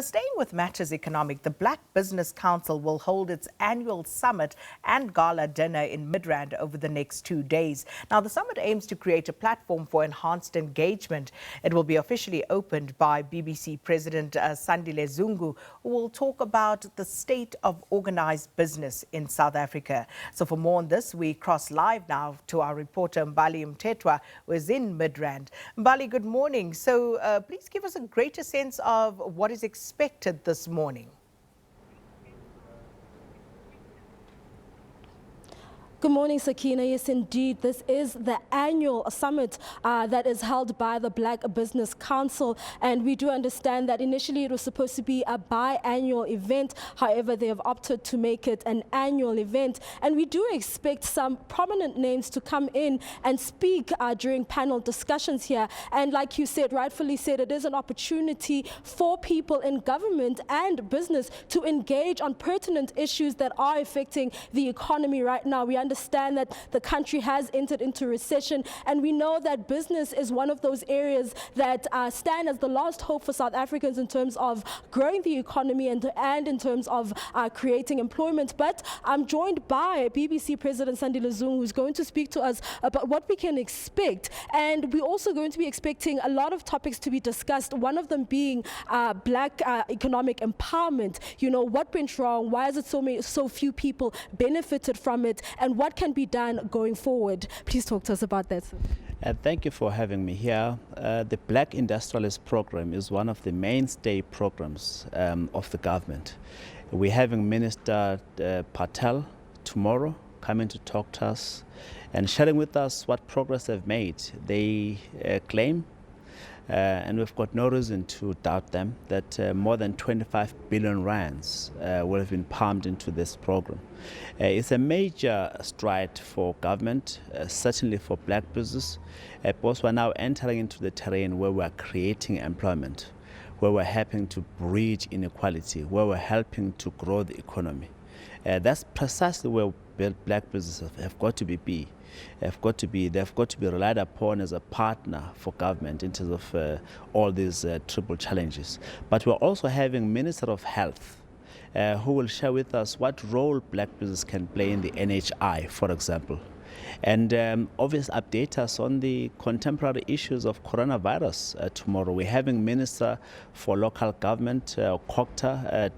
Staying with matters economic, the Black Business Council will hold its annual summit and gala dinner in Midrand over the next 2 days. Now, the summit aims to create a platform for enhanced engagement. It will be officially opened by BBC President Sandile Zungu, who will talk about the state of organized business in South Africa. So for more on this, we cross live now to our reporter Mbali Mthethwa, who is in Midrand. Mbali, good morning. So please give us a greater sense of what is expected this morning. Good morning, Sakina. Yes, indeed. This is the annual summit that is held by the Black Business Council. And we do understand that initially it was supposed to be a biannual event. However, they have opted to make it an annual event. And we do expect some prominent names to come in and speak during panel discussions here. And like you said, rightfully said, it is an opportunity for people in government and business to engage on pertinent issues that are affecting the economy right now. We understand that the country has entered into recession, and we know that business is one of those areas that stand as the last hope for South Africans in terms of growing the economy and in terms of creating employment. But I'm joined by BBC President Sandile Zungu, who's going to speak to us about what we can expect. And we're also going to be expecting a lot of topics to be discussed, one of them being Black economic empowerment. You know, what went wrong? Why is it so few people benefited from it? And what can be done going forward? Please talk to us about that. Thank you for having me here. The Black Industrialist Program is one of the mainstay programs of the government. We're having Minister Patel tomorrow coming to talk to us and sharing with us what progress they've made. They claim, and we've got no reason to doubt them, that more than 25 billion rands will have been pumped into this program. It's a major stride for government, certainly for black business, because we're now entering into the terrain where we're creating employment, where we're helping to bridge inequality, where we're helping to grow the economy. That's precisely where black businesses have got to be. They've got to be relied upon as a partner for government in terms of all these triple challenges. But we're also having Minister of Health who will share with us what role black business can play in the NHI, for example, and obviously update us on the contemporary issues of coronavirus tomorrow. We're having Minister for Local Government, COGTA,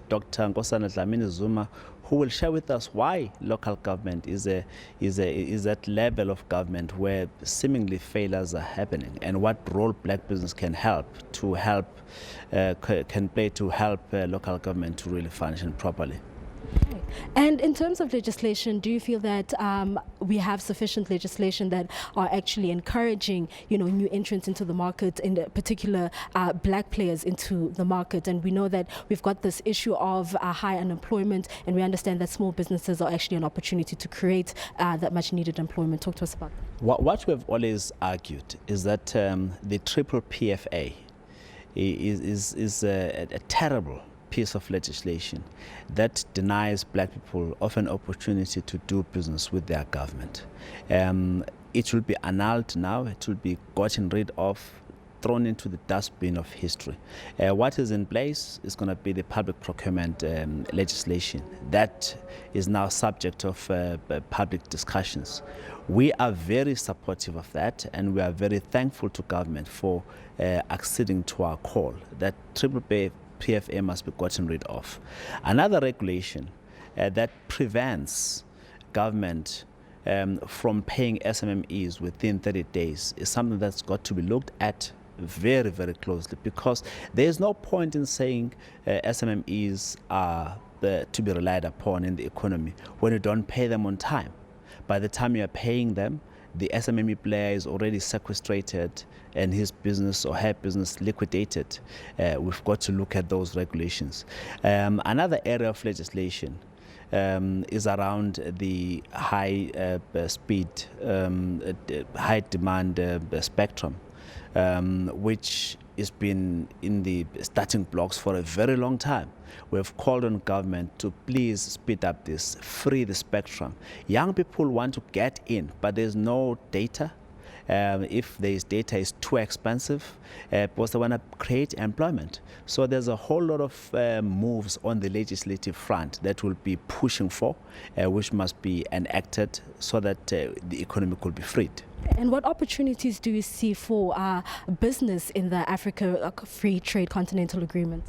Dr. Nkosana Dlamini-Zuma, who will share with us why local government is that level of government where seemingly failures are happening, and what role black business can play to help local government to really function properly. And in terms of legislation, do you feel that we have sufficient legislation that are actually encouraging, new entrants into the market, in particular black players into the market? And we know that we've got this issue of high unemployment, and we understand that small businesses are actually an opportunity to create that much needed employment. Talk to us about that. What we've always argued is that the triple PFA is a terrible piece of legislation that denies black people of an opportunity to do business with their government. It will be annulled now. It will be gotten rid of, thrown into the dustbin of history. What is in place is going to be the public procurement legislation that is now subject of public discussions. We are very supportive of that, and we are very thankful to government for acceding to our call that triple PFA must be gotten rid of. Another regulation that prevents government from paying SMMEs within 30 days is something that's got to be looked at very, very closely, because there's no point in saying SMMEs are to be relied upon in the economy when you don't pay them on time. By the time you're paying them, the SMME player is already sequestrated and his business or her business liquidated. We've got to look at those regulations. Another area of legislation is around the high speed, high demand spectrum, which has been in the starting blocks for a very long time. We've called on government to please speed up this, free the spectrum. Young people want to get in, but there's no data. if this data is too expensive, because they want to create employment. So there's a whole lot of moves on the legislative front that will be pushing for, which must be enacted so that the economy could be freed. And what opportunities do you see for business in the Africa Free Trade Continental Agreement?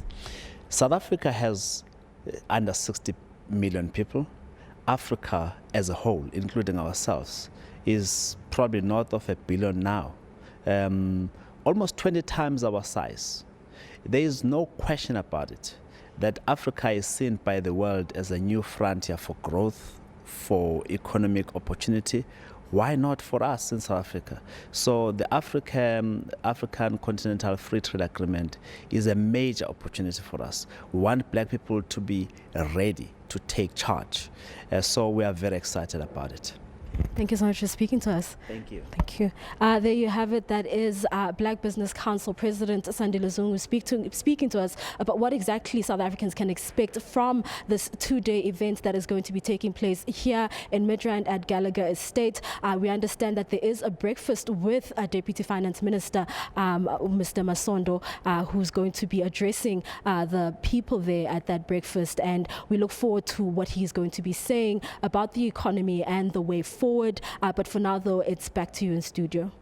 South Africa has under 60 million people. Africa as a whole, including ourselves, is probably north of 1 billion now, almost 20 times our size. There is no question about it that Africa is seen by the world as a new frontier for growth, for economic opportunity. Why not for us in South Africa? So the African Continental Free Trade Agreement is a major opportunity for us. We want black people to be ready to take charge. So we are very excited about it. Thank you so much for speaking to us. Thank you. Thank you. There you have it. That is Black Business Council President Sandile Zungu speaking to us about what exactly South Africans can expect from this two-day event that is going to be taking place here in Midrand at Gala Estate. We understand that there is a breakfast with Deputy Finance Minister Mr. Masondo, who's going to be addressing the people there at that breakfast, and we look forward to what he's going to be saying about the economy and the way forward. But for now, though, it's back to you in studio.